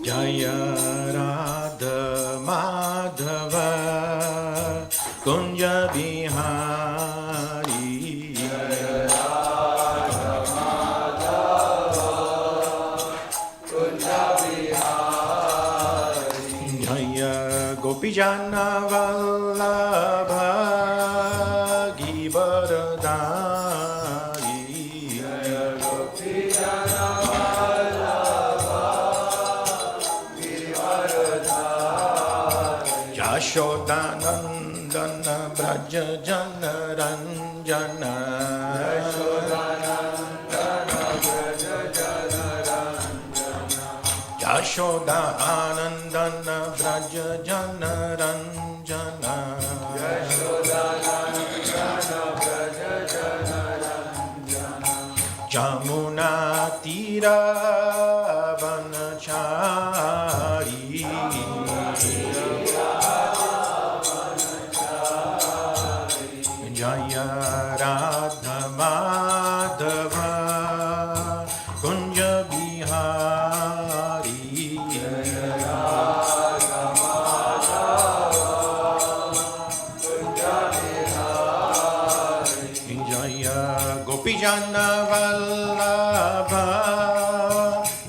Jaya Radha Madhava Kunja Bihari Jaya Radha Madhava Kunja Bihari Jaya Gopijana Vallabha Givaradari Jaya Gopijana Yashodanandana Braja Jana Ranjana Yashodanandana Braja Jana Ranjana Jamuna Tira Vanachari Jaya Radha Madhava Kunja Bihari Jaya Radha Madhava Kunja Bihari Jaya Gopijana Vallabha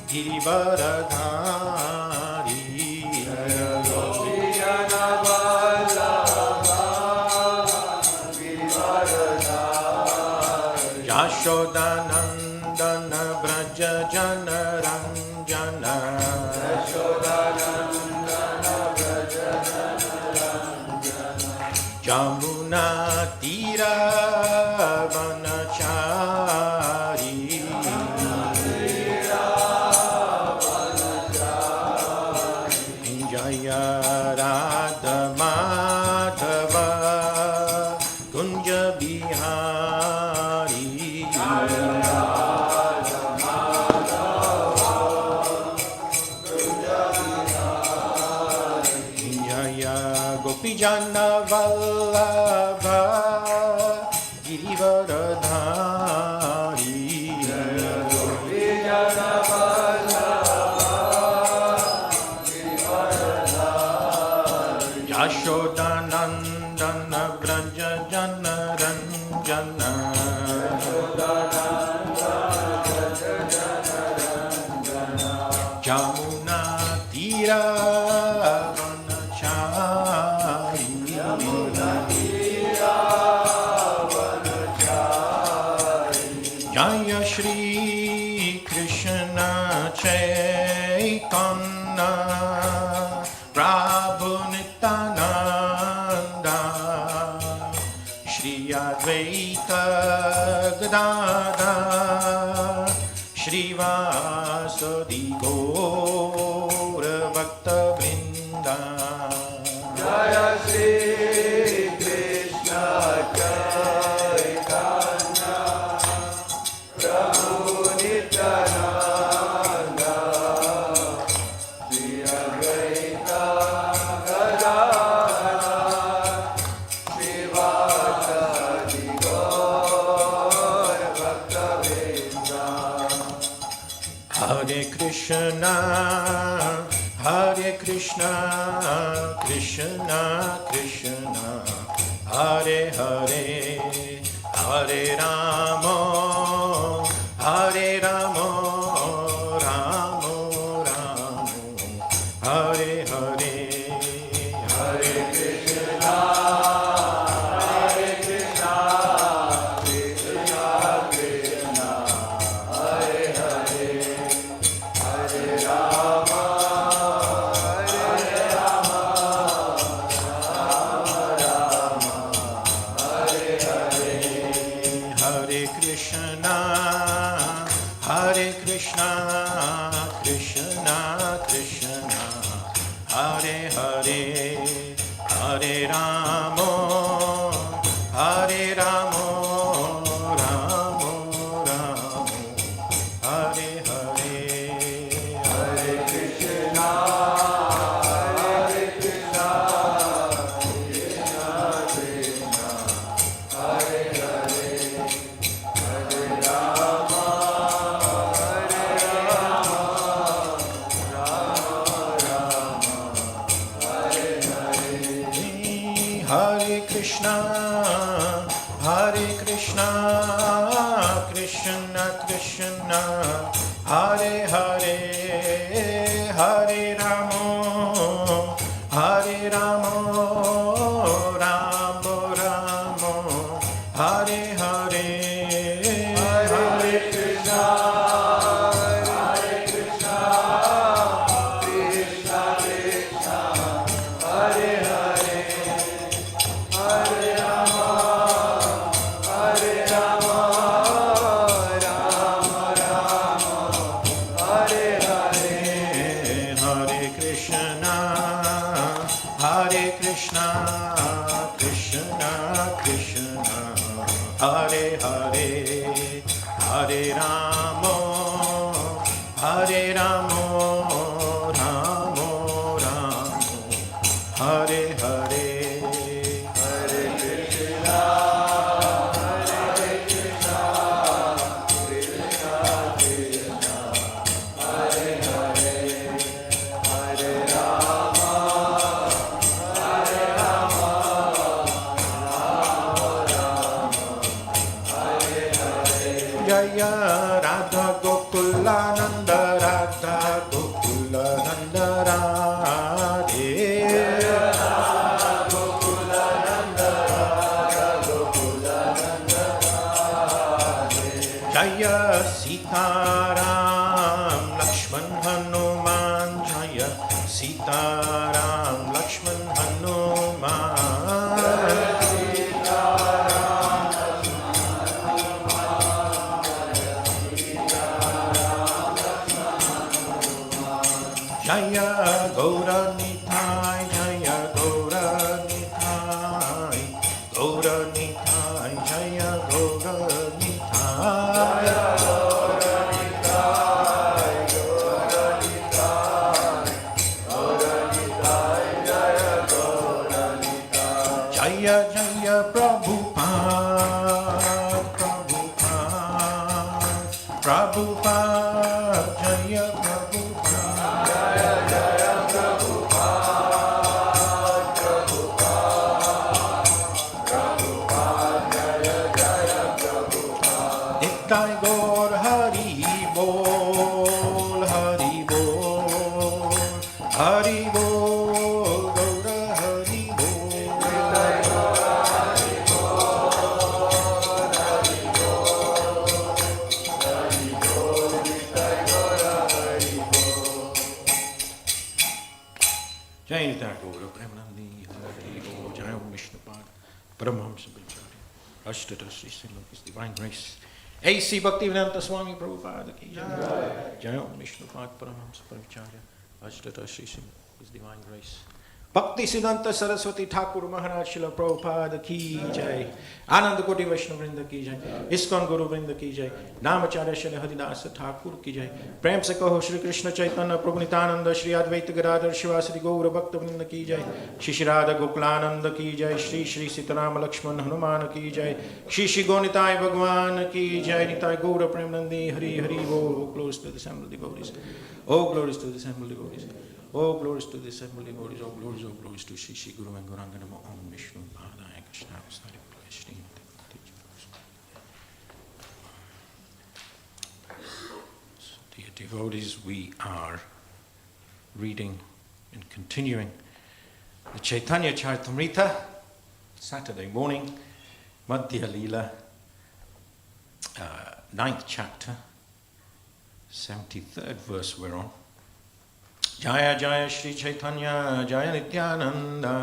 Girivaradhari Jaya Gopijana Yashodanandana Braja Jana Ranjana Yashodanandana Braja Jana Ranjana Jamuna Tira Vanachari Jaya Radha Madhava Kunja Bihari Gopijana Vallabha Girivaradhari Gopijana Vallabha Girivaradhari Yashodanandana Braja Jana Ranjana Jamuna Tira Jaya Shri Krishna Chaitanya Prabhu Nityananda Shri Advaita Gadadhar Shri Vasudhi Gaura Bhaktivedanta Jaya Shri Krishna Chaitanya Prabhu Nityananda Shri Advaita Gadadhar Shri Vasudhi Gaura Bhaktivedanta Hare Krishna Hare Krishna Krishna Krishna Hare Hare Hare Rama Hare Rama Rama Rama Hare Hare Hare Krishna Hare Krishna Krishna Krishna Hare Hare Hare Rama Hare Rama Rama Rama Hare Hare Hare Krishna Hare Krishna Krishna Krishna Hare Hare Hare Rama Hare Rama Rama Rama Hare Hare Hare Krishna Hare Krishna Krishna Krishna Hare Hare Hare Rama Hare Rama Rama Krishna, Hare Krishna, Krishna Krishna, Hare Hare, Hare Rama, Hare Rama, Rama Rama, Hare Hare, Hare Krishna, Hare Krishna, Krishna Krishna, Hare Hare, Hare Rama, Hare Rama, Rama Rama, Hare Hare, Hare Krishna, Hare Krishna, Krishna Krishna, Hare Hare, Hare Rama, Hare Rama, Rama Rama, Hare Hare, Hare Krishna, Hare Krishna, Krishna Krishna, Hare Hare, Hare Rama, Hare Rama, Hare Hare. Jaya Radha Gokulananda, Radha Gokulananda Radhe. Jaya Sitaram Lakshman Hanuman, Jaya Sitaram Lakshman Hanuman, Jaya Gaura Nitai, Jaya Gaura Nitai, Gaura Nitai, Jaya Gaura Nitai, Jaya Jaya Prabhupada, Prabhupada, Prabhupada, Jaya Prabhupada, Jaya Jaya Prabhupada, Prabhupada, Prabhupada, Jaya Jaya Prabhupada. Nitai Gaur Hari Bol, Hari Bol, Hari Bol, Gaura Hari Bol. Nitai Gaur Hari Bol, Hari Bol, Hari Bol, Nitai Gaur Hari Bol. Jai Nitai Gaur Premanandi, Hari Bol, Jai Om Vishnupad, Paramahamsa Bhacharya, Ashtadhar Sri Srila His Divine Grace. A.C. Bhaktivedanta Swami Prabhupada ki Jai. Jai Om Vishnupad Paramahamsa Bhacharya, Ashtadhar Sri Srila His Divine Grace. Bhaktisiddhanta Saraswati Thakur Maharaj Srila Prabhupada ki Jai. Ananda Koti Vaishnava Vrinda ki Jai. ISKCON Guru Vrinda ki Jai. Namacharya Srila Haridasa Thakur ki Jai. Prem se kaho Shri Krishna Chaitanya Prabhu Nityananda Shri Advaita Gadadhar Shivasari Gaura Bhakta Vrinda ki Jai. Shri Shri Radha Gokulananda ki Jai. Shri Shri Sitaram Lakshman Hanuman ki Jai. Shri Shri Gonitai Bhagwan ki Jai. Nitai Gaura Premanandi Hari Hari Bol. Glories to the assembled devotees. Oh, glories to the assembled devotees. Oh, glories to the assembled devotees. Oh, glories to Shri Shri Guru and Gauranga Namo Om Vishnu Padaya Krishna Vastari Shri. Dear devotees, we are reading and continuing the Caitanya Charitamrita, Saturday morning, Madhya Leela, 9th chapter, 73rd verse we're on. Jaya Jaya Shri Caitanya Jaya Nityananda,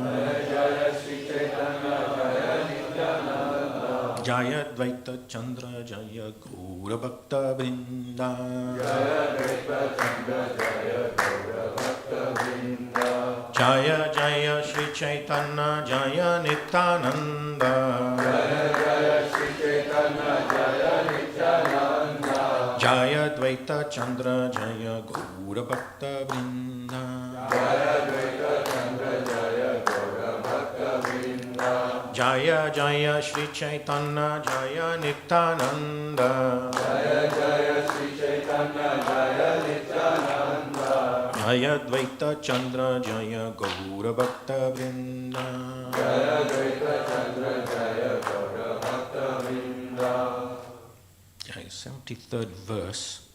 Jaya Jaya Shri Caitanya Jaya Nityananda, Jaya Dvaita Chandra Jaya Gaura Bhakta Vrinda, Jaya Dvaita Chandra Jaya Gaura Bhakta Vrinda, Jaya Jaya Shri Caitanya Jaya Nityananda, Jaya Jaya Shri Caitanya Jaya Nityananda, Jaya Dvaita Chandra Jaya Gaura Bhakta Vrinda, Jaya Dvaita Chandra Jaya Gaura Bhakta Vrinda, Jaya Jaya Shri Caitanya Jaya Nityananda, Jaya Jaya Shri Caitanya Jaya Nityananda, Jaya Dvaita Chandra Jaya Gaura Bhakta Vrinda. Jaya Dvaita Chandra Jaya Gaura Bhakta Vrinda. 73rd verse.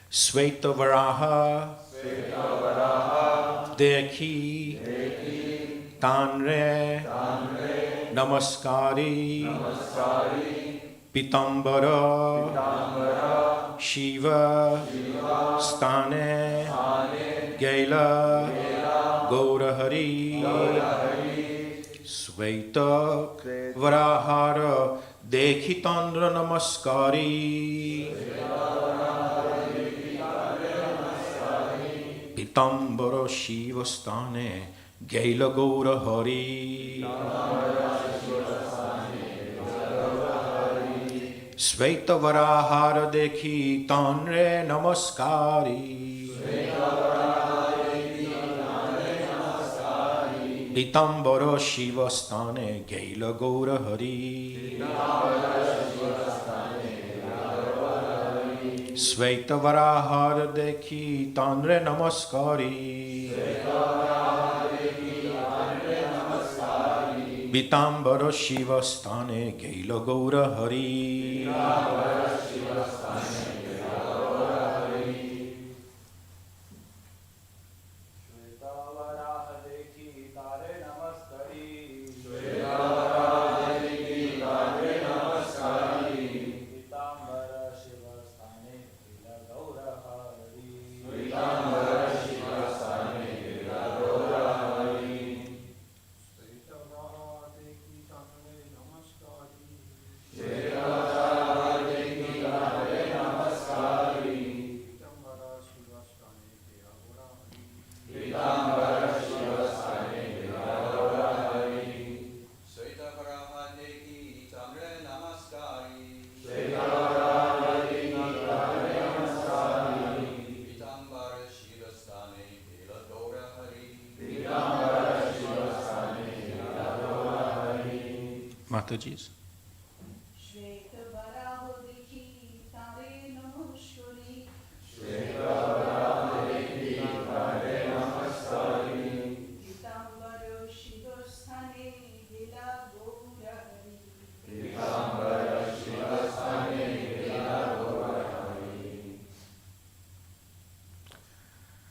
Sveta Varaha Dekhi Tanre Namaskari Pitambara Shiva Stane Gaila Gaurahari Sveta Varahara Dekhi Tandra Namaskari Pitambara Shiva Stane Gaila Gaurahari Sveta Varahara Dekhi Tanre Namaskari Pitambara Shiva Stane Gaila Gaurahari Sveta Varahara Dekhi Tanre Namaskari Pitambara Shiva Stane Gaila Gaurahari Mataji's.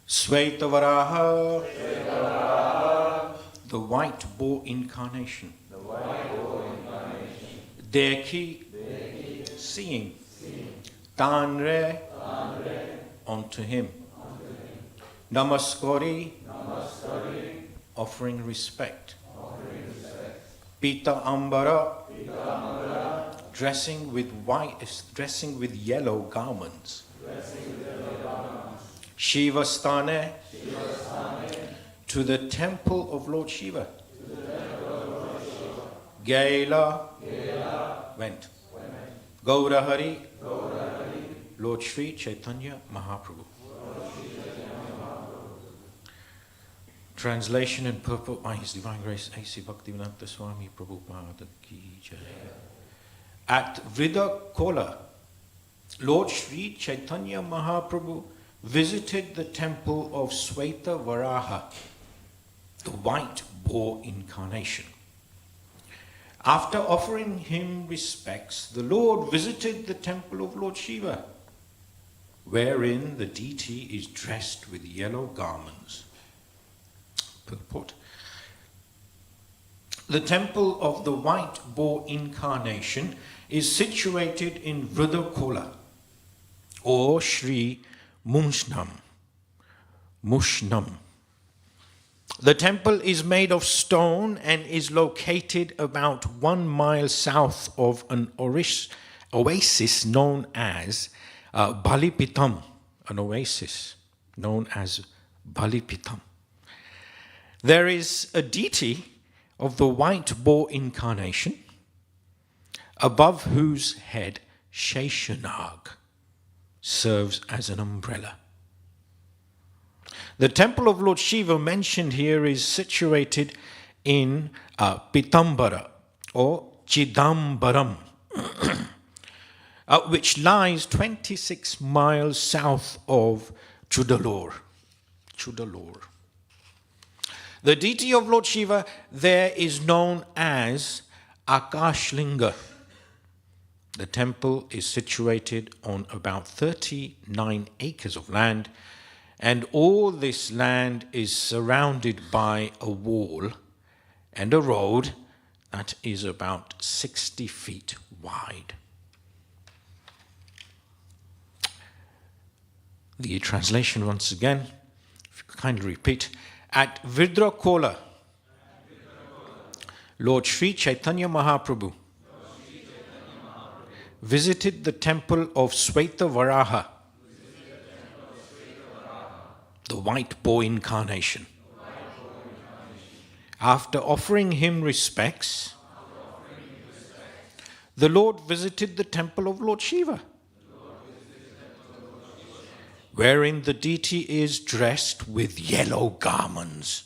Svetavaraha, the white boar incarnation. Dekhi, seeing. Tanre, unto him. Namaskari, offering respect. Pita Ambara, dressing with yellow garments. Shiva Stane, to the temple of Lord Shiva. Gaila, went. Gaurahari, Lord Sri Caitanya Mahaprabhu. Translation and purport by His Divine Grace A.C. Bhaktivedanta Swami Prabhupada Ki Jai. At Vidha Kola, Lord Sri Caitanya Mahaprabhu visited the temple of Sweta Varaha, the white boar incarnation. After offering him respects, the Lord visited the temple of Lord Shiva, wherein the deity is dressed with yellow garments. Purport. The temple of the white boar incarnation is situated in Vrudakola, or Sri Mushnam. The temple is made of stone and is located about 1 mile south of an oasis known as Balipitam. An oasis known as Balipitam. There is a deity of the white boar incarnation, above whose head Sheshanag serves as an umbrella. The temple of Lord Shiva mentioned here is situated in Pitambara or Chidambaram, which lies 26 miles south of Chudalore, Chudalore. The deity of Lord Shiva there is known as Akashlinga. The temple is situated on about 39 acres of land, and all this land is surrounded by a wall and a road that is about 60 feet wide. The translation once again, if you could kindly repeat. At Vidrakola, Lord Sri Caitanya Mahaprabhu visited the temple of Sweta Varaha, the white boy incarnation. After offering him respects, the Lord visited the temple of Lord Shiva, wherein the deity is dressed with yellow garments.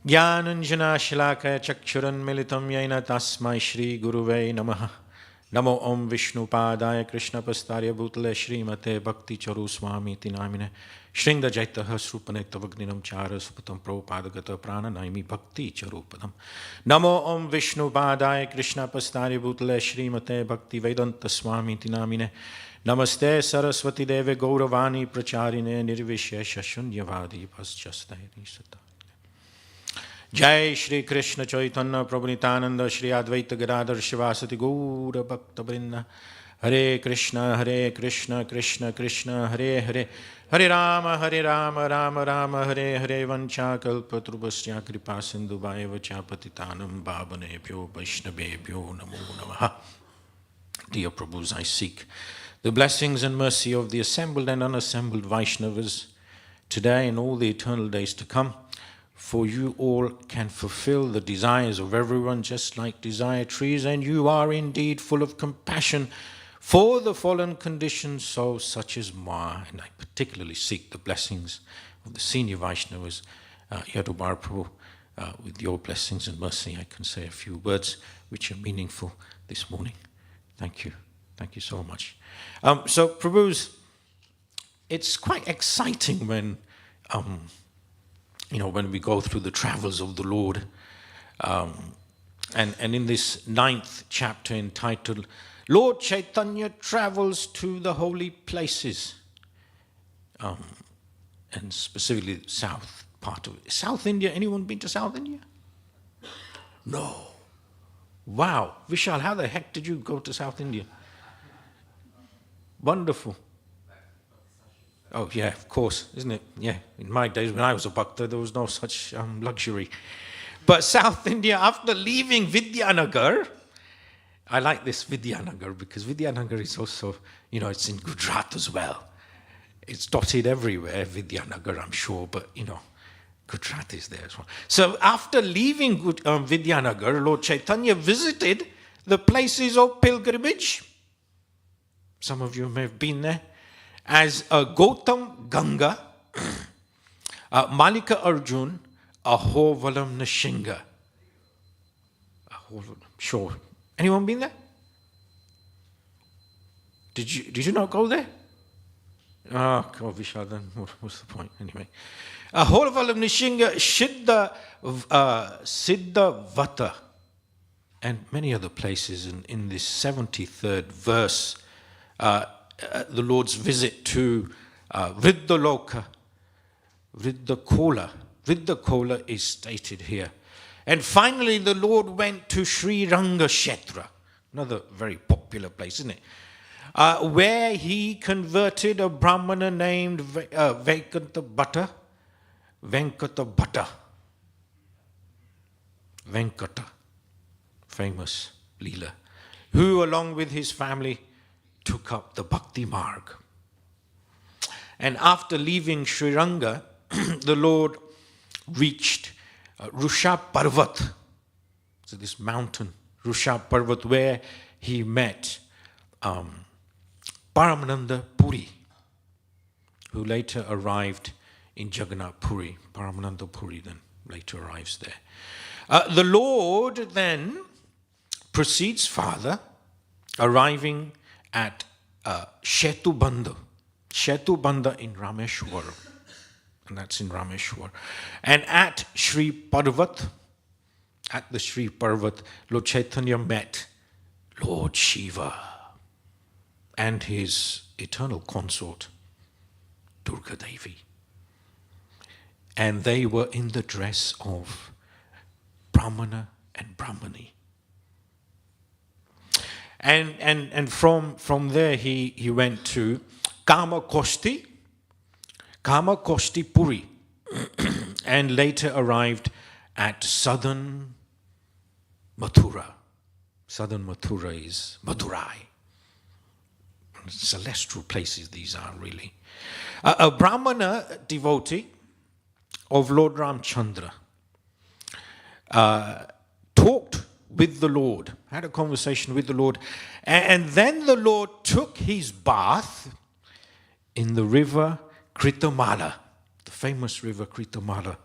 Jnananjana Shalakaya Chakshuran Militam Yaina Tasmai Shri Guruve Namaha. Namo Om Vishnu Padaya Krishna Pastarya Bhutale Srimate Bhakti Charu Swami Tinamine Shringa Jaitaha Srupanekta Vagninam Chara Supatam Prabhupadagata Prana Naimi Bhakti Charupadam. Namo Om Vishnu Padaya Krishna Pastarya Bhutale Srimate Bhaktivedanta Swami Tinamine Namaste Saraswati Deve Gauravani Pracharine Nirvishesha Shunyavadi Paschastayani Sata. Jai Shri Krishna Chaitanya Prabhu Nityananda Shri Advaita Gadadhar Shivasati Gaura Bhakta Vrinda. Hare Krishna Krishna Krishna Hare Hare Hare Rama Rama Hare Hare Vancha Kalpa Trubhasya Kripa Sindhu Bhaivacha Patitanam Bhavanebhyo Vaishnavebhyo Namo Namaha. Dear Prabhus, I seek the blessings and mercy of the assembled and unassembled Vaishnavas today and all the eternal days to come. For you all can fulfill the desires of everyone just like desire trees, and you are indeed full of compassion for the fallen conditioned souls such as Ma. And I particularly seek the blessings of the senior Vaishnavas, Yadubar Prabhu. With your blessings and mercy, I can say a few words which are meaningful this morning. Thank you. Thank you so much. So, Prabhus, it's quite exciting when when we go through the travels of the Lord. And in this 9th chapter entitled, Lord Chaitanya Travels to the Holy Places, and specifically the south part of it. South India, anyone been to South India? No. Wow. Vishal, how the heck did you go to South India? Wonderful. Oh, yeah, of course, isn't it? Yeah, in my days when I was a bhakta, there was no such luxury. But South India, after leaving Vidyanagar, I like this Vidyanagar because Vidyanagar is also, it's in Gujarat as well. It's dotted everywhere, Vidyanagar, I'm sure, but, Gujarat is there as well. So after leaving Vidyanagar, Lord Chaitanya visited the places of pilgrimage. Some of you may have been there. As Gautam Ganga, Malika Arjun, Ahovalam Nishinga. Sure. Anyone been there? Did you not go there? Oh, Vishal, then what's the point? Anyway. Ahovalam Nishinga, Siddha Vata, and many other places in this 73rd verse. The Lord's visit to Vriddaloka, Vriddakola. Vriddakola is stated here. And finally, the Lord went to Sri Rangashetra, another very popular place, isn't it? Where he converted a Brahmana named Venkata Bhatta. Venkata, famous Leela, who along with his family took up the Bhakti Marg. And after leaving Sri Ranga, the Lord reached Rusha Parvat. So this mountain, Rusha Parvat, where he met Paramananda Puri, who later arrived in Jagannath Puri. Paramananda Puri then later arrives there. The Lord then proceeds farther, arriving at Shetubandha in Rameshwar, and that's in Rameshwar. And at Sri Parvat, at the Sri Parvat, Lord Caitanya met Lord Shiva and his eternal consort, Durga Devi. And they were in the dress of Brahmana and Brahmani. And from there he went to Kamakosti Puri, and later arrived at southern Mathura. Southern Mathura is Madurai. Celestial places these are, really. A Brahmana devotee of Lord Ramchandra talked with the Lord, had a conversation with the Lord, and then the Lord took his bath in the river Kritamala, the famous river Kritamala.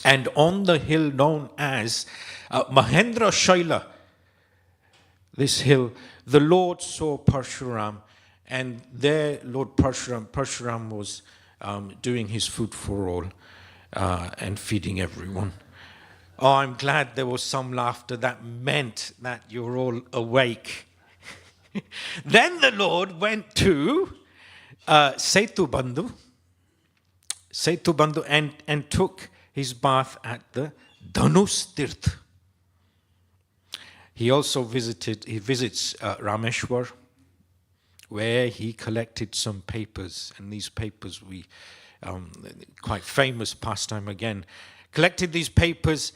And on the hill known as Mahendra Shaila, this hill, the Lord saw Parshuram, and there Lord Parshuram was doing his food for all and feeding everyone. Oh, I'm glad there was some laughter. That meant that you're all awake. Then the Lord went to Setubandhu and took his bath at the Dhanus Tirth. He also visits Rameshwar, where he collected some papers, and these papers quite famous pastime again, collected these papers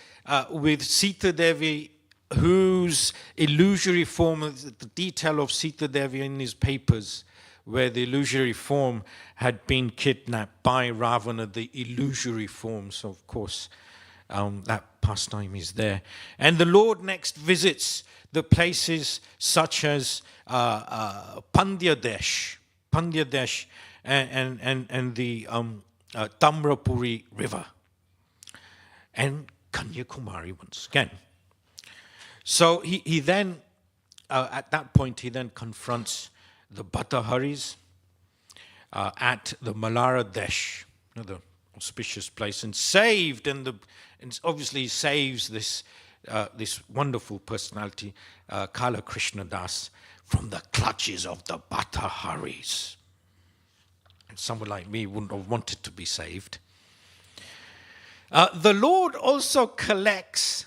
with Sita Devi, whose illusory form, the detail of Sita Devi in his papers, where the illusory form had been kidnapped by Ravana, the illusory form. So, of course, that pastime is there. And the Lord next visits the places such as Pandyadesh and the Tamrapuri River, and Kanyakumari once again. So he then, at that point, he then confronts the Bhattaharis at the Malara Desh, another auspicious place, and obviously saves this wonderful personality, Kala Krishna Das, from the clutches of the Bhattaharis. And someone like me wouldn't have wanted to be saved. The Lord also collects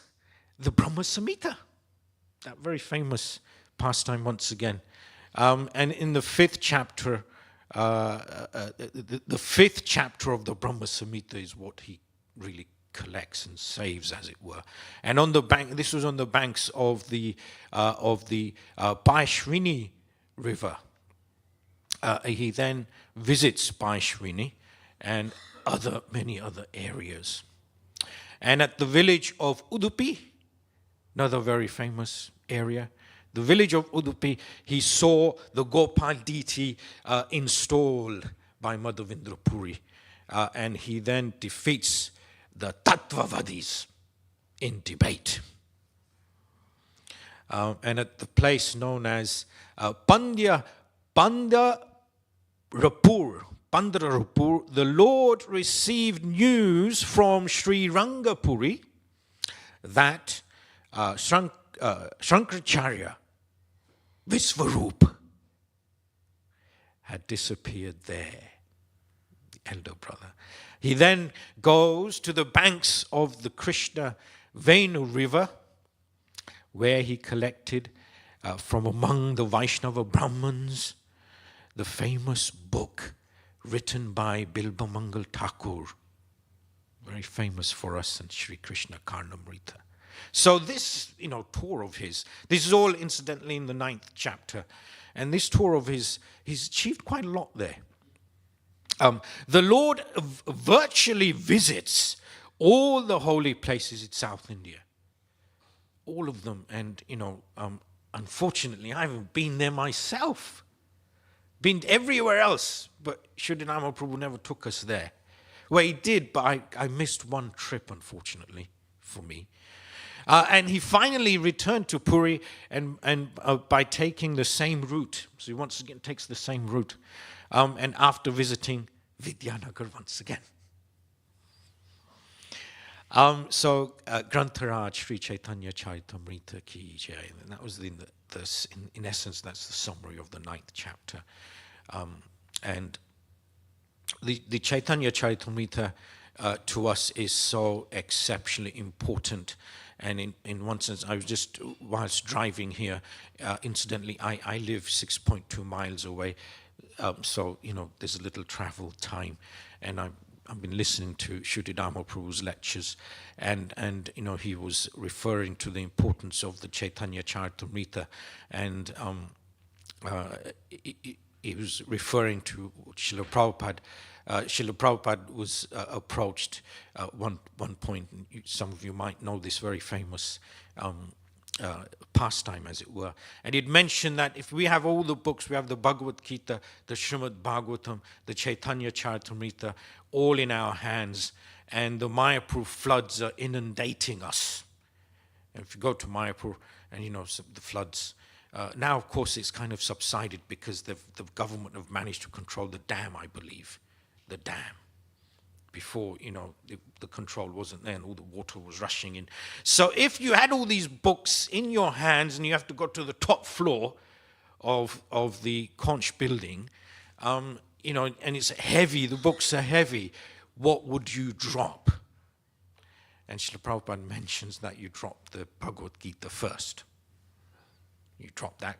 the Brahma Samhita, that very famous pastime once again. And in the fifth chapter, the fifth chapter of the Brahma Samhita is what he really collects and saves, as it were. And on the bank, this was on the banks of the Paishwini River. He then visits Paishwini and many other areas. And at the village of Udupi, another very famous area, the village of Udupi, he saw the Gopal deity installed by Madhavendra Puri. And he then defeats the Tattvavadis in debate. And at the place known as Pandarapur, the Lord received news from Sri Rangapuri that Shankaracharya Visvarup had disappeared there, the elder brother. He then goes to the banks of the Krishna Venu River, where he collected from among the Vaishnava Brahmins the famous book written by Bilbamangal Thakur, very famous for us in Sri Krishna Karnamrita. So this, tour of his, this is all incidentally in the 9th chapter, and this tour of his, he's achieved quite a lot there. The Lord virtually visits all the holy places in South India, all of them, and unfortunately, I haven't been there myself. Been everywhere else, but Sridhar Mahaprabhu never took us there. Well, he did, but I missed one trip, unfortunately, for me. And he finally returned to Puri and by taking the same route. So he once again takes the same route. And after visiting Vidyanagar once again. So Grantharaj Sri Chaitanya Charitamrita Ki Jai. And that was in essence, that's the summary of the 9th chapter. And the Chaitanya Charitamrita to us is so exceptionally important. And in one sense, I was just, whilst driving here, incidentally, I live 6.2 miles away. So, there's a little travel time. And I've been listening to Shuddhidhamma Prabhu's lectures. And he was referring to the importance of the Chaitanya Charitamrita. And he was referring to Srila Prabhupada. Srila Prabhupada was approached one point. Some of you might know this very famous pastime, as it were. And he'd mentioned that if we have all the books, we have the Bhagavad Gita, the Srimad Bhagavatam, the Chaitanya Charitamrita, all in our hands, and the Mayapur floods are inundating us. And if you go to Mayapur, and the floods, now of course it's kind of subsided because the government have managed to control the dam, I believe. The dam. Before, the control wasn't there and all the water was rushing in. So if you had all these books in your hands and you have to go to the top floor of the conch building, and it's heavy, the books are heavy, what would you drop? And Srila Prabhupada mentions that you drop the Bhagavad Gita first. You drop that.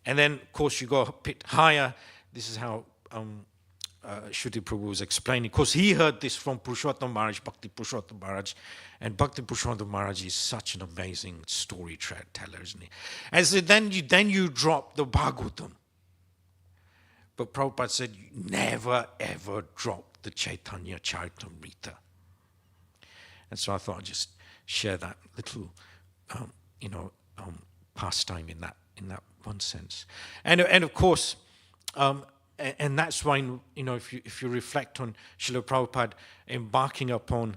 And then, of course, you go a bit higher. This is how Shruti Prabhu was explaining. Of course, he heard this from Purushottam Maharaj, Bhakti Purushottam Maharaj. And Bhakti Purushottam Maharaj is such an amazing storyteller, isn't he? And so then you drop the Bhagavatam. But Prabhupada said, you never ever drop the Chaitanya Charitamrita. And so I thought I'd just share that little, pastime in that one sense. And of course, and that's why, if you reflect on Srila Prabhupada embarking upon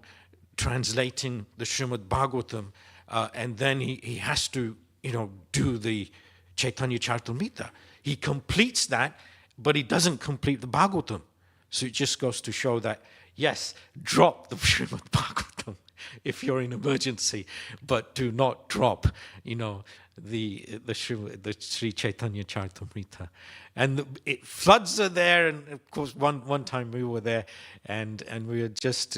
translating the Srimad Bhagavatam, and then he has to, do the Chaitanya Charitamrita. He completes that, but he doesn't complete the Bhagavatam. So it just goes to show that, yes, drop the Srimad Bhagavatam if you're in emergency, but do not drop, the Sri Chaitanya Charitamrita. And floods are there, and of course one time we were there, and we had just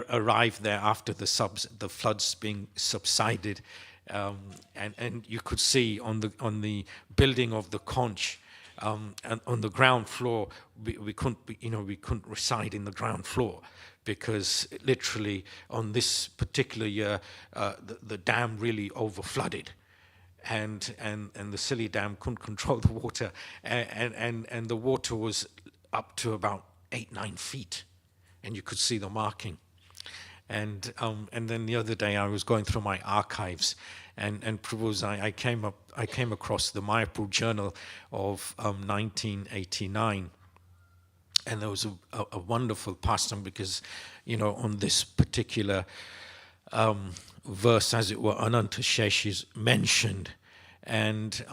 arrived there after the floods being subsided, and you could see on the building of the conch, and on the ground floor, we couldn't reside in the ground floor, because literally on this particular year, the dam really overflooded. And the Silly Dam couldn't control the water, and the water was up to about 8-9 feet, and you could see the marking. And then the other day I was going through my archives, and Prabhu's, I came across the Mayapur Journal of 1989. And there was a wonderful pastime because, on this particular verse, as it were, Ananta Shesh is mentioned. And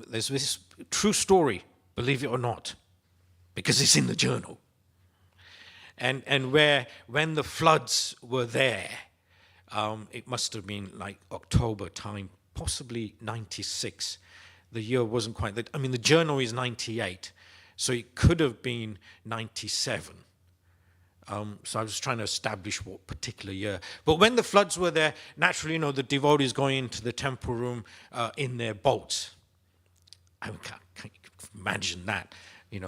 there's this true story, believe it or not, because it's in the journal. And when the floods were there, it must have been like October time, possibly 96. The year wasn't quite that. I mean, the journal is 98. So it could have been 97. So I was trying to establish what particular year. But when the floods were there, naturally, the devotees going into the temple room in their boats. I can't imagine that. In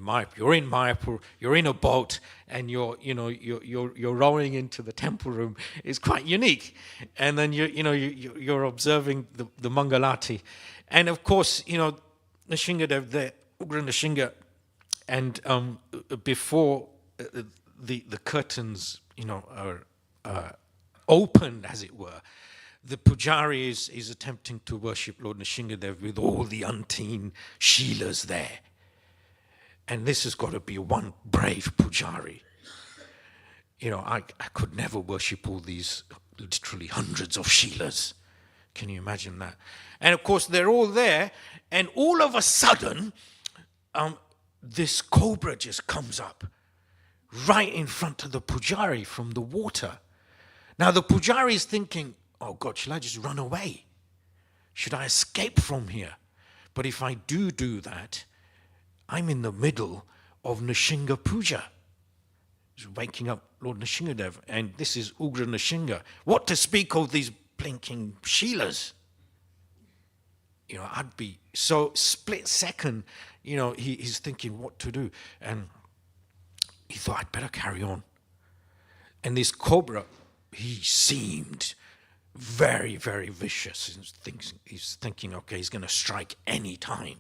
Mayapur, you're in Mayapur, you're in a boat, and you're rowing into the temple room. It's quite unique. And then you're observing the Mangalati, and of course, Nrsingadev there. Nrsinga, and before the curtains, are opened, as it were, the pujari is attempting to worship Lord Nrsingadev with all the umpteen Shilas there. And this has got to be one brave pujari. I could never worship all these literally hundreds of Sheilas. Can you imagine that? And of course, they're all there, and all of a sudden, this cobra just comes up right in front of the pujari from the water. Now, the pujari is thinking, oh God, shall I just run away? Should I escape from here? But if I do that, I'm in the middle of Nishinga Puja. He's waking up Lord Nishingadev, and this is Ugra Nishinga. What to speak of these blinking Sheilas? I'd be so split second, he's thinking what to do. And he thought, I'd better carry on. And this cobra, he seemed very, very vicious. He's thinking, okay, he's going to strike any time.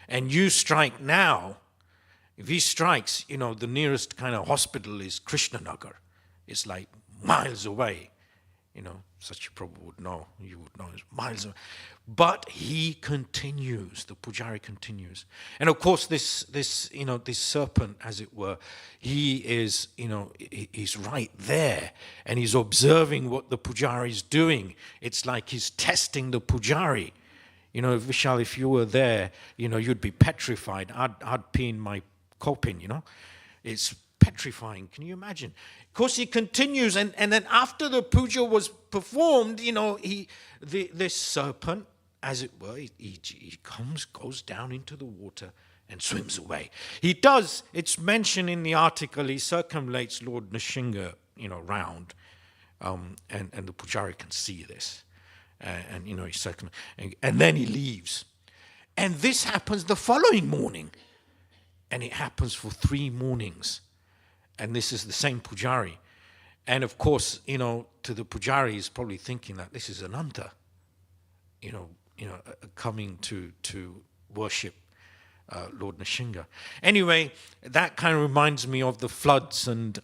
And you strike now. If he strikes, the nearest kind of hospital is Krishnanagar. It's like miles away. Such you probably would know. You would know it's miles away. But he continues. The pujari continues. And of course, this serpent, as it were, he is, he's right there. And he's observing what the pujari is doing. It's like he's testing the pujari. Vishal, if you were there, you'd be petrified. I'd pee in my coping, It's petrifying. Can you imagine? Of course, he continues, and then after the puja was performed, this serpent, as it were, he goes down into the water and swims away. He does. It's mentioned in the article. He circumlates Lord Nishinga, round, and the pujari can see this, and he circumlates, and then he leaves, and this happens the following morning, and it happens for 3 mornings. And this is the same pujari. And of course, to the pujari, he's probably thinking that this is Ananta, coming to worship Lord Nishinga. Anyway, that kind of reminds me of the floods and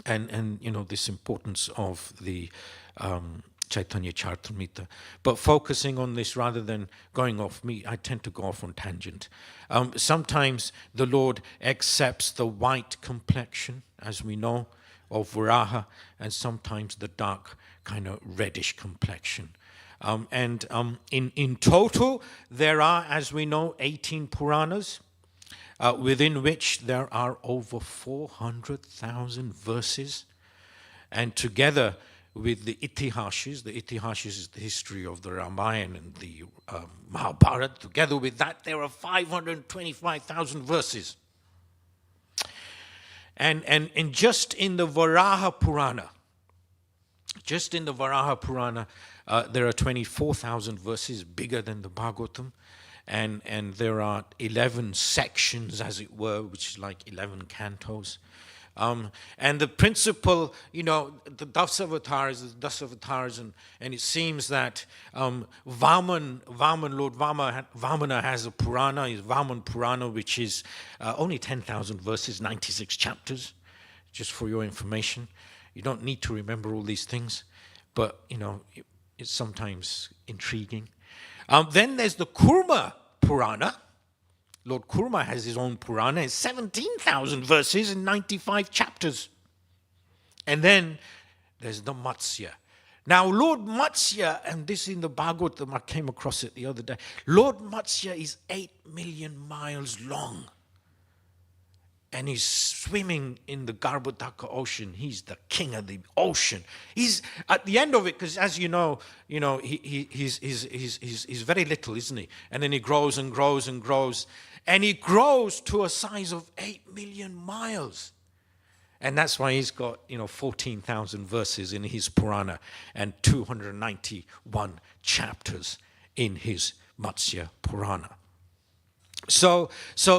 this importance of the Caitanya Charitamrita. But focusing on this rather than going off I tend to go off on tangent. Sometimes the Lord accepts the white complexion, as we know, of Varaha, and sometimes the dark kind of reddish complexion. In total, there are, as we know, 18 Puranas, within which there are over 400,000 verses, and together with the Itihashas. The Itihashas is the history of the Ramayana and the Mahabharata. Together with that, there are 525,000 verses. And just in the Varaha Purana, there are 24,000 verses, bigger than the Bhagavatam. And there are 11 sections, as it were, which is like 11 cantos. And the principle, the Dasavatars, and it seems that Lord Vamana has a Purana, his Vaman Purana, which is only 10,000 verses, 96 chapters, just for your information. You don't need to remember all these things, but, it's sometimes intriguing. Then there's the Kurma Purana. Lord Kurma has his own Purana. It's 17,000 verses and 95 chapters. And then there's the Matsya. Now, Lord Matsya, and this in the Bhagavatam, I came across it the other day. Lord Matsya is 8 million miles long. And he's swimming in the Garbhodaka ocean. He's the king of the ocean. He's at the end of it, because as you know, he's very little, isn't he? And then he grows and grows and grows. And he grows to a size of 8 million miles. And that's why he's got, 14,000 verses in his Purana and 291 chapters in his Matsya Purana. So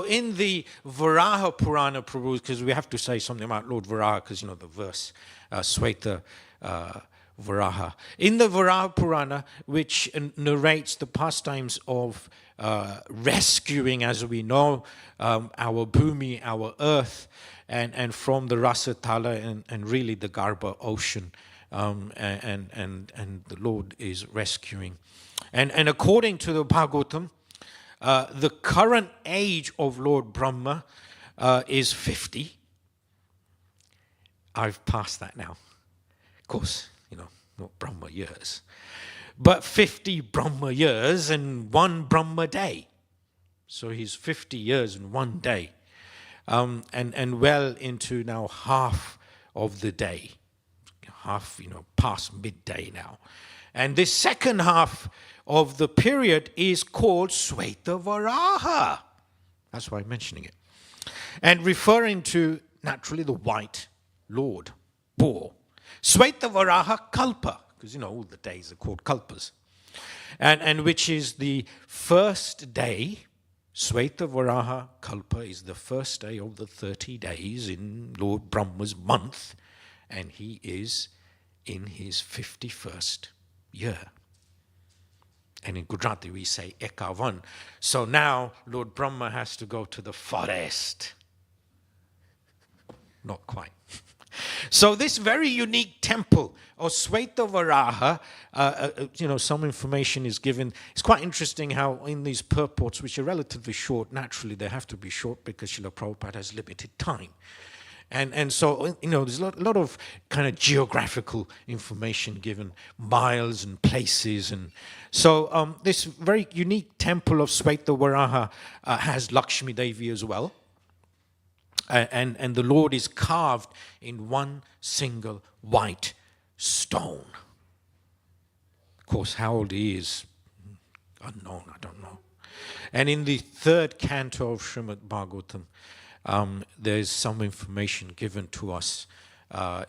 in the Varaha Purana, Prabhu, because we have to say something about Lord Varaha, because, the verse, Sweta Varaha. In the Varaha Purana, which narrates the pastimes of rescuing, as we know, our Bhumi, our earth, and from the Rasatala and really the Garbha ocean, and the Lord is rescuing. And according to the Bhagavatam, the current age of Lord Brahma is 50. I've passed that now. Of course, not Brahma years, but 50 Brahma years and 1 Brahma day. So he's 50 years and 1 day, and well into now half of the day, past midday now. And this second half of the period is called Sweta Varaha. That's why I'm mentioning it. And referring to, naturally, the white Lord, boar. Sweta Varaha Kalpa, because all the days are called Kalpas. And which is the first day. Sweta Varaha Kalpa is the first day of the 30 days in Lord Brahma's month, and he is in his 51st year. And in Gujarati we say Ekavan. So now Lord Brahma has to go to the forest. Not quite. So this very unique temple of Sweta Varaha, some information is given. It's quite interesting how in these purports, which are relatively short, naturally they have to be short because Srila Prabhupada has limited time. And so, there's a lot of kind of geographical information given, miles and places. And so this very unique temple of Sweta Varaha has Lakshmi Devi as well. And the Lord is carved in one single white stone. Of course, how old he is, unknown, I don't know. And in the 3rd canto of Srimad Bhagavatam, there's some information given to us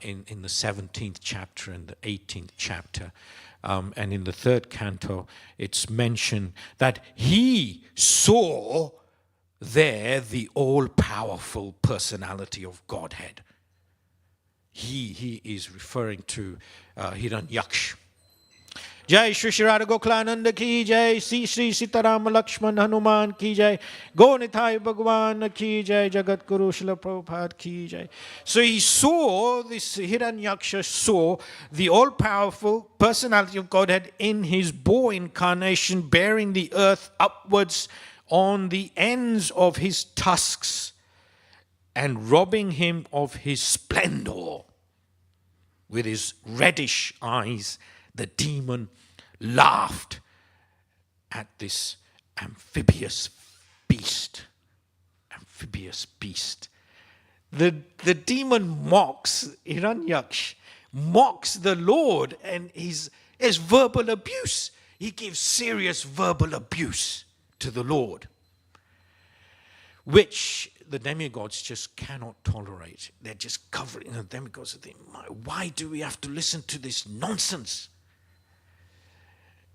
in the 17th chapter and the 18th chapter. And in the 3rd canto, it's mentioned that he saw there the all-powerful personality of Godhead. He is referring to Hiranyaksha. Jai Shri Shri Radha Gokulananda ki jai, Sri Sri Sitaram Lakshman Hanuman ki jai, Go Nithai Bhagwan ki jai, Jagat Guru Srila Prabhupada ki jai. So he saw, this Hiranyaksha saw the all-powerful personality of Godhead in his boar incarnation, bearing the earth upwards on the ends of his tusks and robbing him of his splendor. With his reddish eyes, the demon laughed at this amphibious beast. The demon mocks, Hiranyaksha mocks the Lord, and is verbal abuse. He gives serious verbal abuse to the Lord, which the demigods just cannot tolerate. They're just covering. The demigods are thinking, why do we have to listen to this nonsense?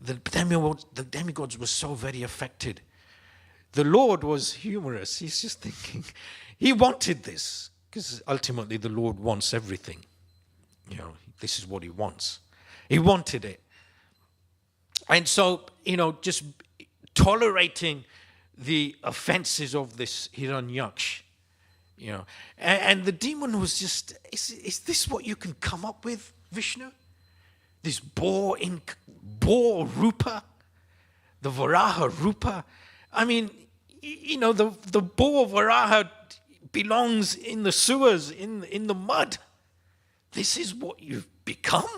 The demigods were so very affected. The Lord was humorous. He's just thinking, he wanted this, because ultimately the Lord wants everything. This is what he wants. He wanted it. And so, just tolerating the offenses of this Hiranyaksha, and the demon was just, is this what you can come up with, Vishnu? This boar Rupa, the Varaha Rupa. I mean, the boar Varaha belongs in the sewers, in the mud. This is what you've become?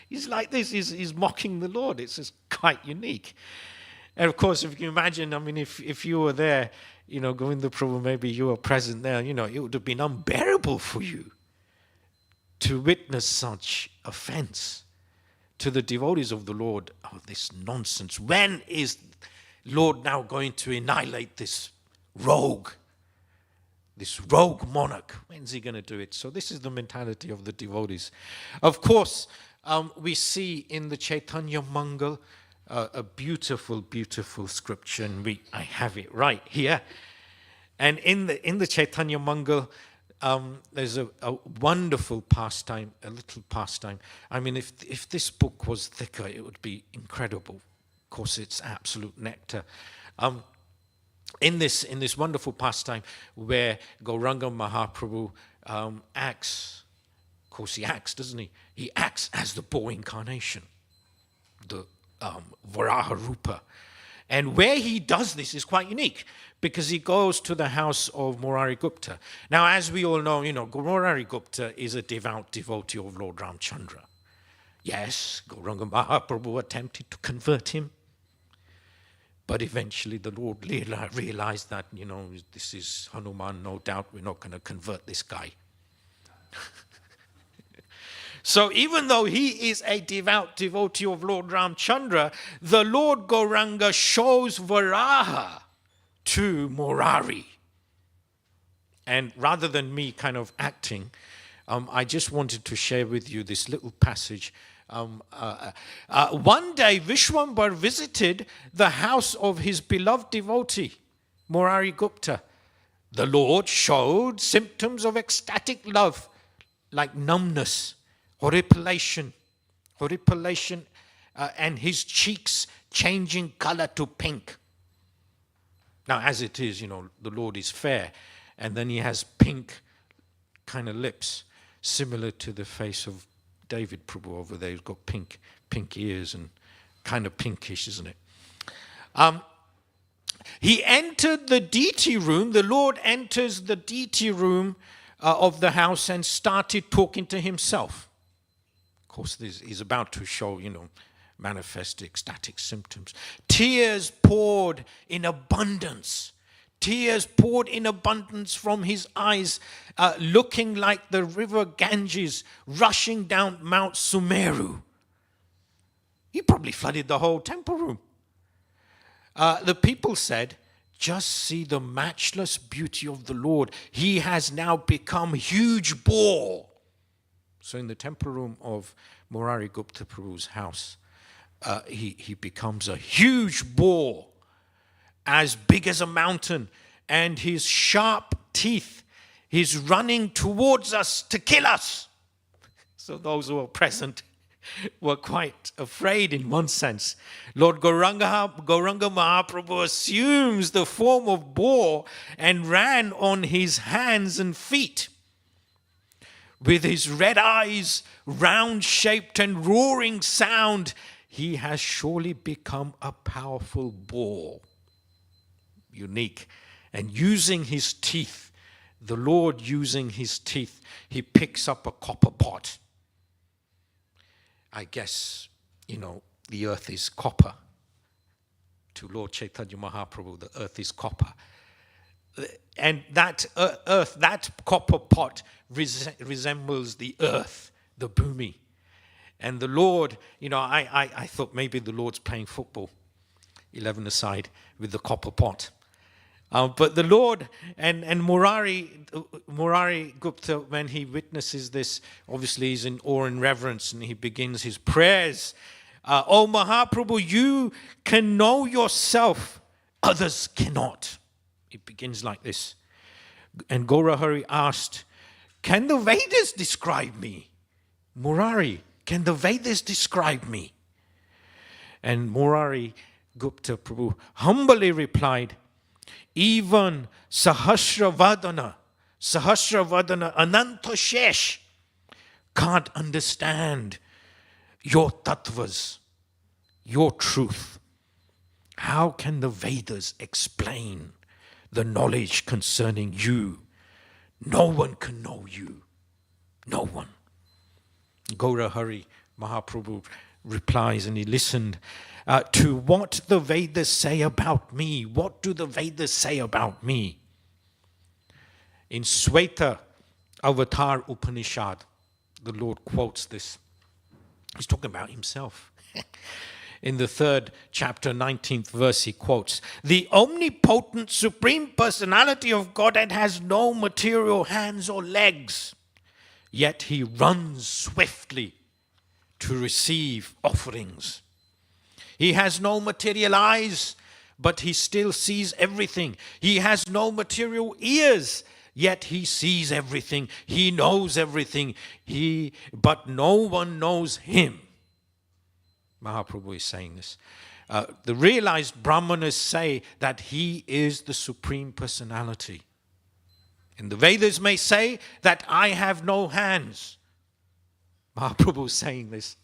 He's like this, he's mocking the Lord. It's just quite unique. And of course, if you imagine, if you were there, Govinda Prabhu, maybe you were present there, it would have been unbearable for you to witness such offense to the devotees of the Lord. Oh, this nonsense. When is Lord now going to annihilate this rogue monarch? When's he going to do it? So this is the mentality of the devotees. Of course, we see in the Caitanya Mangal a beautiful, beautiful scripture, and I have it right here. And in the Caitanya Mangal, there's a wonderful pastime, a little pastime. If this book was thicker, it would be incredible. Of course, it's absolute nectar. In this wonderful pastime where Gauranga Mahaprabhu acts, of course he acts, doesn't he? He acts as the boar incarnation, the Varaha Rupa. And where he does this is quite unique, because he goes to the house of Murari Gupta. Now, as we all know, Murari Gupta is a devout devotee of Lord Ramchandra. Yes, Gauranga Mahaprabhu attempted to convert him, but eventually the Lord realized that, this is Hanuman, no doubt we're not going to convert this guy. So even though he is a devout devotee of Lord Ramchandra, the Lord Gauranga shows Varaha to Murari. And rather than me kind of acting, I just wanted to share with you this little passage. One day Vishwambar visited the house of his beloved devotee, Murari Gupta. The Lord showed symptoms of ecstatic love, like numbness, horripilation, and his cheeks changing color to pink. Now, as it is, the Lord is fair, and then he has pink kind of lips, similar to the face of David Prabhu over there. He's got pink ears and kind of pinkish, isn't it? He entered the deity room. The Lord enters the deity room of the house and started talking to himself. Of course, he's about to show, manifest ecstatic symptoms. Tears poured in abundance. Tears poured in abundance from his eyes, looking like the river Ganges rushing down Mount Sumeru. He probably flooded the whole temple room. The people said, just see the matchless beauty of the Lord. He has now become huge bore. So in the temple room of Murari Gupta Prabhu's house, he becomes a huge boar, as big as a mountain, and his sharp teeth, he's running towards us to kill us. So those who were present were quite afraid in one sense. Lord Gauranga Mahaprabhu assumes the form of boar and ran on his hands and feet. With his red eyes, round-shaped and roaring sound, he has surely become a powerful boar. Unique. And using his teeth, the Lord using his teeth, he picks up a copper pot. I guess, the earth is copper. To Lord Chaitanya Mahaprabhu, the earth is copper. And that earth, that copper pot resembles the earth, the bhumi. And the Lord, I thought maybe the Lord's playing football, 11-a-side, with the copper pot. But the Lord and Murari Gupta, when he witnesses this, obviously he's in awe and reverence, and he begins his prayers. Oh Mahaprabhu, you can know yourself, others cannot. It begins like this. And Gaurahari asked, can the Vedas describe me? Murari, can the Vedas describe me? And Murari Gupta Prabhu humbly replied, even Sahasravadana Ananta Shesh can't understand your tattvas, your truth. How can the Vedas explain the knowledge concerning you? No one can know you. No one. Gaurahari Mahaprabhu replies, and he listened to what the Vedas say about me. What do the Vedas say about me? In Sweta Avatar Upanishad, the Lord quotes this. He's talking about himself. In the 3rd chapter, 19th verse, he quotes, the omnipotent Supreme Personality of Godhead has no material hands or legs, yet he runs swiftly to receive offerings. He has no material eyes, but he still sees everything. He has no material ears, yet he sees everything. He knows everything. But no one knows him. Mahaprabhu is saying this. The realized Brahmanas say that he is the Supreme Personality. And the Vedas may say that I have no hands. Mahaprabhu is saying this.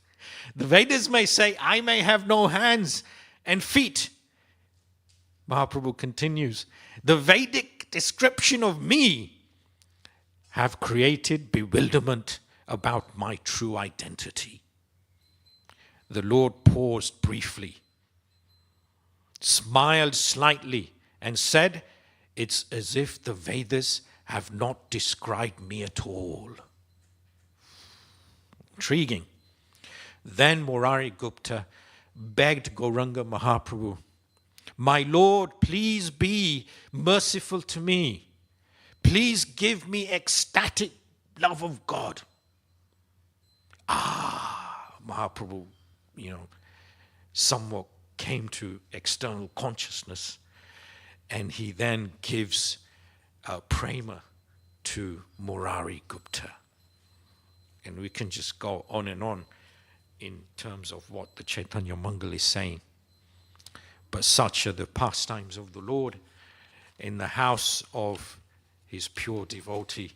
The Vedas may say I may have no hands and feet, Mahaprabhu continues, the Vedic description of me have created bewilderment about my true identity. The Lord paused briefly, smiled slightly, and said, it's as if the Vedas have not described me at all. Intriguing. Then Murari Gupta begged Gauranga Mahaprabhu, my Lord, please be merciful to me. Please give me ecstatic love of God. Mahaprabhu, somewhat came to external consciousness, and he then gives prema to Murari Gupta. And we can just go on and on in terms of what the Caitanya Mangal is saying. But such are the pastimes of the Lord in the house of his pure devotee.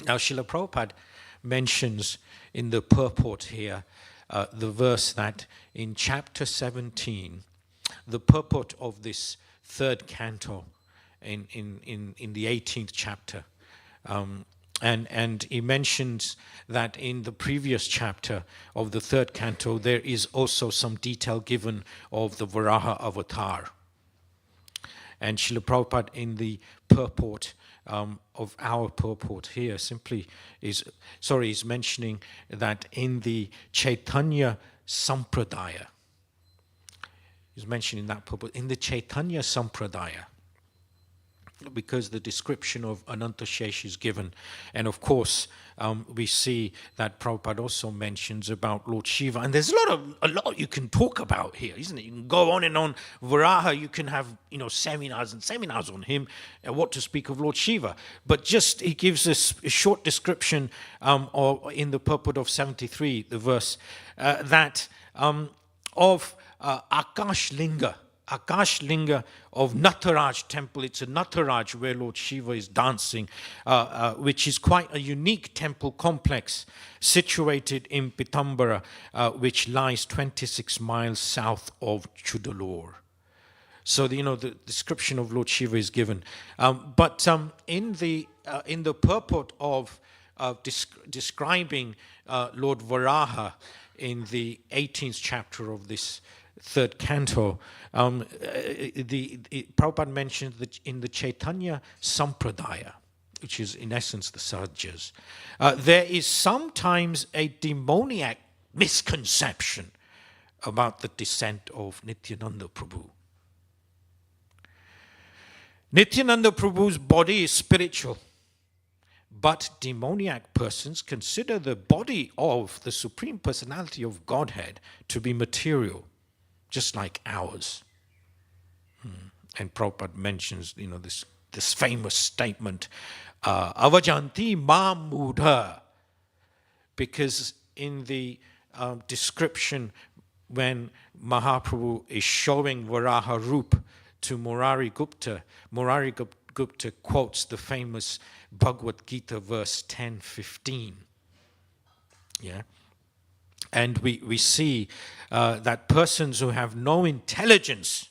Now Srila Prabhupada mentions in the purport here the verse that in chapter 17, the purport of this third canto in the 18th chapter, and he mentions that in the previous chapter of the third canto, there is also some detail given of the Varaha avatar. And Srila Prabhupada in the purport of our purport here simply is mentioning that in the Caitanya Sampradaya, he's mentioning that purport, in the Caitanya Sampradaya, because the description of Ananta Shesh is given. And of course, we see that Prabhupada also mentions about Lord Shiva. And there's a lot you can talk about here, isn't it? You can go on and on. Varaha, you can have, seminars and seminars on him, and what to speak of Lord Shiva. But just, he gives us a short description in the purport of 73, the verse, that of Akash Linga, Akash Linga of Nataraj temple. It's a Nataraj where Lord Shiva is dancing, which is quite a unique temple complex situated in Pitambara, which lies 26 miles south of Chudalore. So the description of Lord Shiva is given, but in the purport of describing Lord Varaha in the 18th chapter of this third canto, Prabhupada mentions that in the Caitanya Sampradaya, which is in essence the Sahajas, there is sometimes a demoniac misconception about the descent of Nityananda Prabhu. Nityananda Prabhu's body is spiritual, but demoniac persons consider the body of the Supreme Personality of Godhead to be material, just like ours. And Prabhupada mentions, this famous statement, Avajanti ma mudha, because in the description when Mahaprabhu is showing Varaha Roop to Murari Gupta quotes the famous Bhagavad Gita verse 10:15. Yeah. And we see that persons who have no intelligence,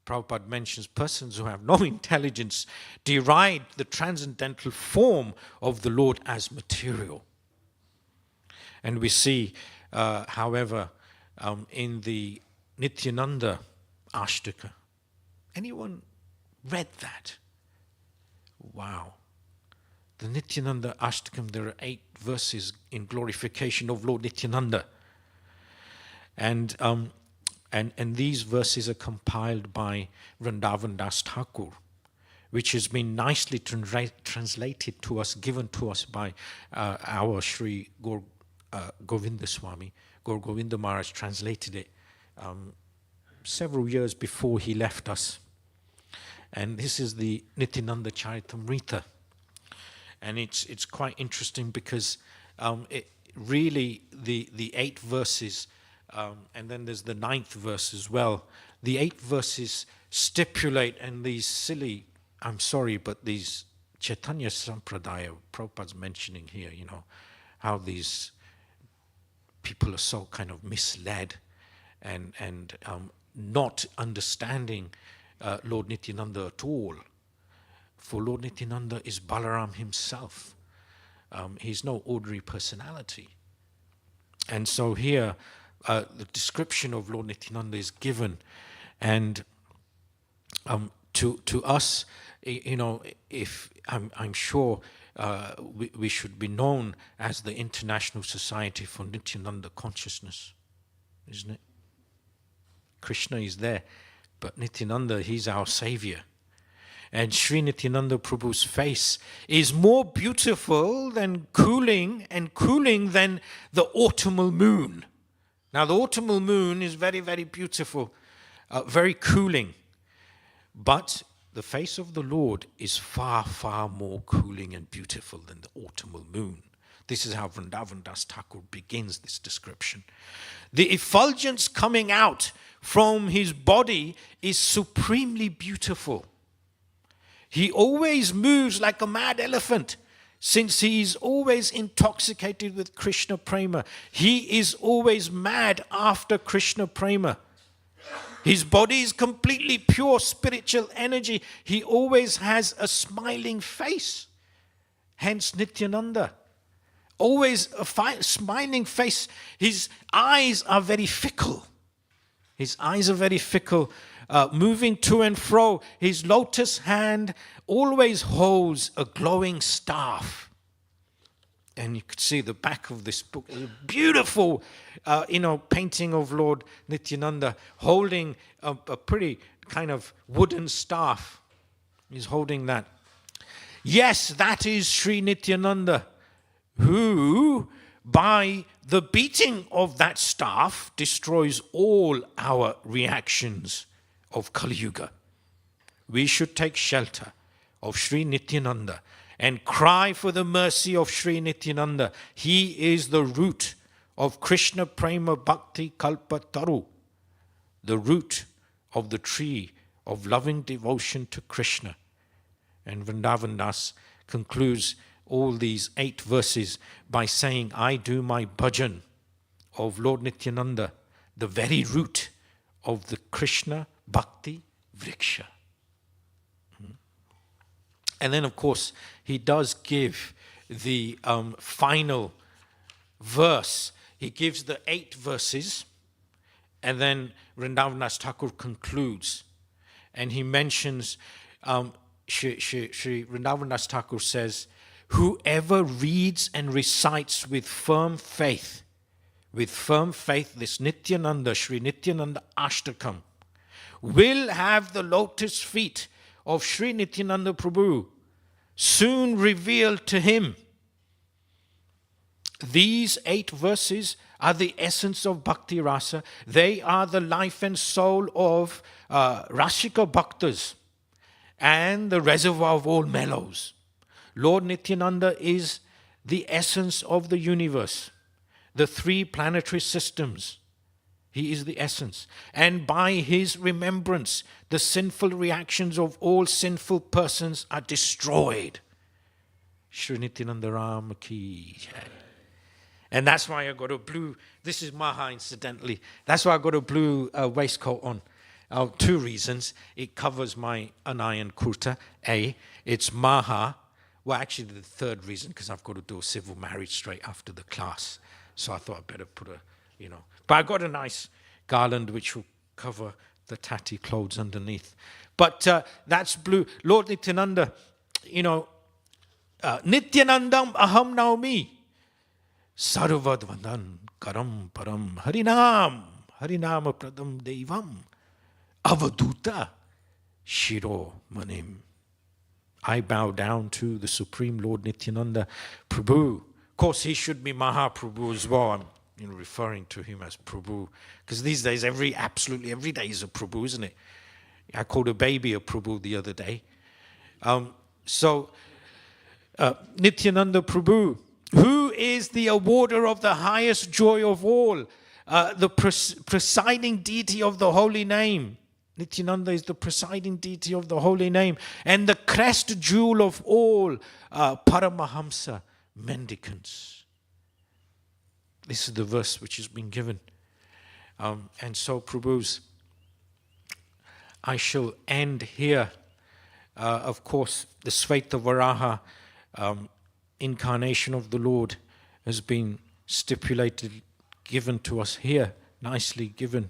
Prabhupada mentions persons who have no intelligence, deride the transcendental form of the Lord as material. And we see, however, in the Nityananda Ashtaka, anyone read that? Wow. The Nityananda Ashtakam, there are 8 verses in glorification of Lord Nityananda. And these verses are compiled by Vrindavan Das Thakur, which has been nicely translated to us, given to us by our Sri Govinda Swami. Gaur Govinda Maharaj translated it several years before he left us. And this is the Nityananda Charitamrita. And it's quite interesting because it really, the 8 verses, and then there's the 9th verse as well. The 8 verses stipulate, and these silly, I'm sorry, but these Caitanya Sampradaya, Prabhupada's mentioning here, how these people are so kind of misled and not understanding Lord Nityananda at all. For Lord Nityananda is Balaram himself. He's no ordinary personality. And so here, the description of Lord Nityananda is given. And to us, if I'm sure we should be known as the International Society for Nityananda Consciousness, isn't it? Krishna is there, but Nityananda, he's our savior. And Sri Nityananda Prabhu's face is more beautiful than cooling than the autumnal moon. Now the autumnal moon is very, very beautiful, very cooling. But the face of the Lord is far, far more cooling and beautiful than the autumnal moon. This is how Vrindavan Das Thakur begins this description. The effulgence coming out from his body is supremely beautiful. He always moves like a mad elephant, since he is always intoxicated with Krishna Prema. He is always mad after Krishna Prema. His body is completely pure spiritual energy. He always has a smiling face. Hence Nityananda. Always a smiling face. His eyes are very fickle. His eyes are very fickle, moving to and fro. His lotus hand always holds a glowing staff. And you could see the back of this book, a beautiful, painting of Lord Nityananda holding a pretty kind of wooden staff. He's holding that. Yes, that is Sri Nityananda, who, by the beating of that staff, destroys all our reactions of Kali Yuga. We should take shelter of Sri Nityananda and cry for the mercy of Sri Nityananda. He is the root of Krishna Prema Bhakti Kalpataru, the root of the tree of loving devotion to Krishna. And Vrindavan Das concludes all these 8 verses by saying, I do my bhajan of Lord Nityananda, the very root of the Krishna Bhakti Vriksha. And then, of course, he does give the final verse. He gives the 8 verses, and then Vrindavan Das Thakur concludes. And he mentions, Shri Vrindavan Das Thakur says, whoever reads and recites with firm faith, this Nityananda, Sri Nityananda Ashtakam, will have the lotus feet of Sri Nityananda Prabhu soon revealed to him. These 8 verses are the essence of Bhakti Rasa. They are the life and soul of Rasika Bhaktas and the reservoir of all mellows. Lord Nityananda is the essence of the universe, the 3 planetary systems. He is the essence. And by his remembrance, the sinful reactions of all sinful persons are destroyed. Shri Nityananda Ram Ki Jai. And that's why I got a blue, this is Maha incidentally, that's why I got a blue waistcoat on. 2 reasons. It covers my Anayan Kurta. A, it's Maha. Well, actually the 3rd reason, because I've got to do a civil marriage straight after the class. So I thought I'd better put but I got a nice garland which will cover the tatty clothes underneath. But that's blue. Lord Nityananda, Nityanandam aham naumi, sarvadvadan karam param harinam pradam devam avaduta shiro manim. I bow down to the Supreme Lord Nityananda Prabhu. Of course, he should be Mahaprabhu as well. I'm referring to him as Prabhu. Because these days, absolutely every day is a Prabhu, isn't it? I called a baby a Prabhu the other day. Nityananda Prabhu, who is the awarder of the highest joy of all, the presiding deity of the holy name. Nityananda is the presiding deity of the holy name and the crest jewel of all Paramahamsa mendicants. This is the verse which has been given. And so Prabhu's I shall end here. Of course, the Sveta Varaha incarnation of the Lord has been stipulated, given to us here, nicely given.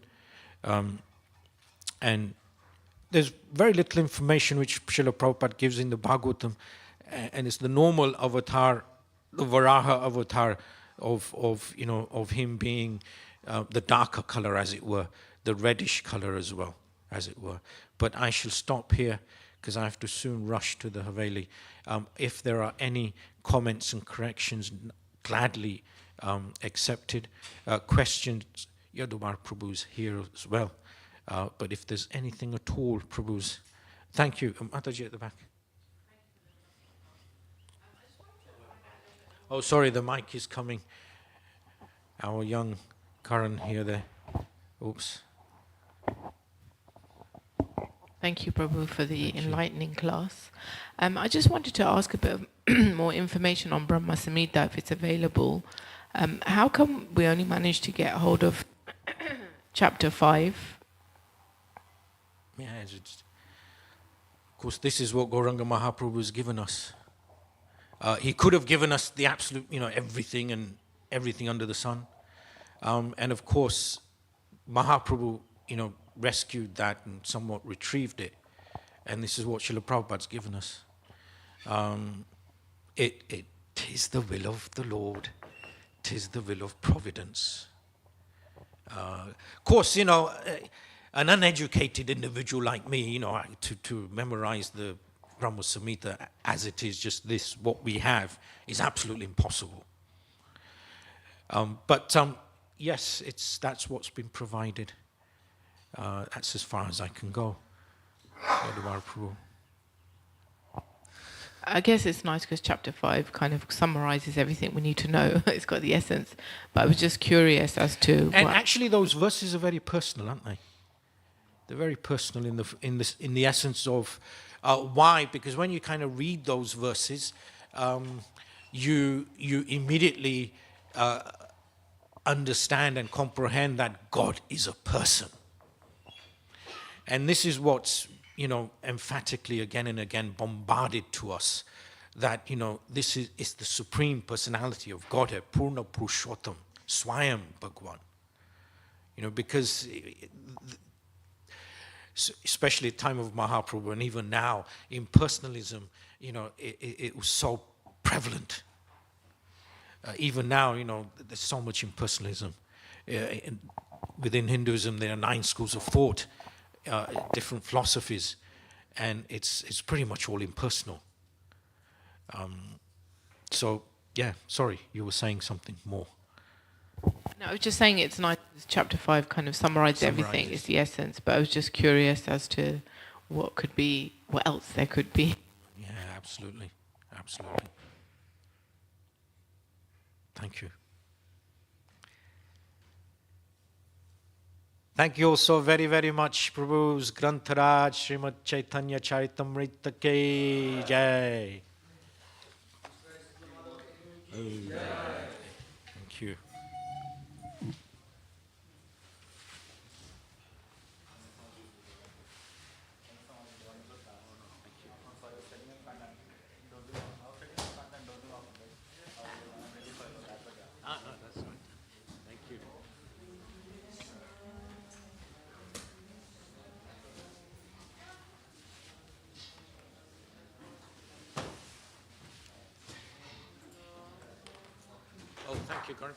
And there's very little information which Srila Prabhupada gives in the Bhagavatam, and it's the normal avatar, the Varaha avatar of him being the darker color, as it were, the reddish color as well, as it were. But I shall stop here because I have to soon rush to the Haveli. If there are any comments and corrections, gladly accepted. Questions, Yadumar Prabhu's here as well. But if there's anything at all, Prabhu's. Thank you. Mataji at the back. Oh, sorry, the mic is coming. Our young Karan here there. Oops. Thank you, Prabhu, for the enlightening class. I just wanted to ask a bit more information on Brahma Samhita, if it's available. How come we only managed to get hold of chapter 5? Yeah, of course, this is what Gauranga Mahaprabhu has given us. He could have given us the absolute, everything and everything under the sun. And of course, Mahaprabhu, rescued that and somewhat retrieved it. And this is what Srila Prabhupada's given us. It is the will of the Lord. It is the will of providence. Of course, an uneducated individual like me, to memorize the Brahma Samhita as it is, just this, what we have, is absolutely impossible. But yes, that's what's been provided. That's as far as I can go. I guess it's nice because chapter 5 kind of summarizes everything we need to know. It's got the essence. But I was just curious as to... And actually those verses are very personal, aren't they? They're very personal in the essence of why. Because when you kind of read those verses, you immediately understand and comprehend that God is a person. And this is what's, emphatically again and again bombarded to us, that, this is the supreme personality of Godhead, Purna Purushottam, Swayam Bhagwan. Because especially at the time of Mahaprabhu and even now, impersonalism, it was so prevalent. Even now, there's so much impersonalism. Within Hinduism, there are 9 schools of thought, different philosophies, and it's pretty much all impersonal. So, yeah, sorry, you were saying something more. No, I was just saying it's nice. Chapter 5 kind of summarizes everything. It's the essence. But I was just curious as to what else there could be. Yeah, absolutely. Absolutely. Thank you. Thank you also very, very much, Prabhu's Grantharaj, Srimad Caitanya Charitamrita Ki Jai. Thank you. Oh, thank you, Karan.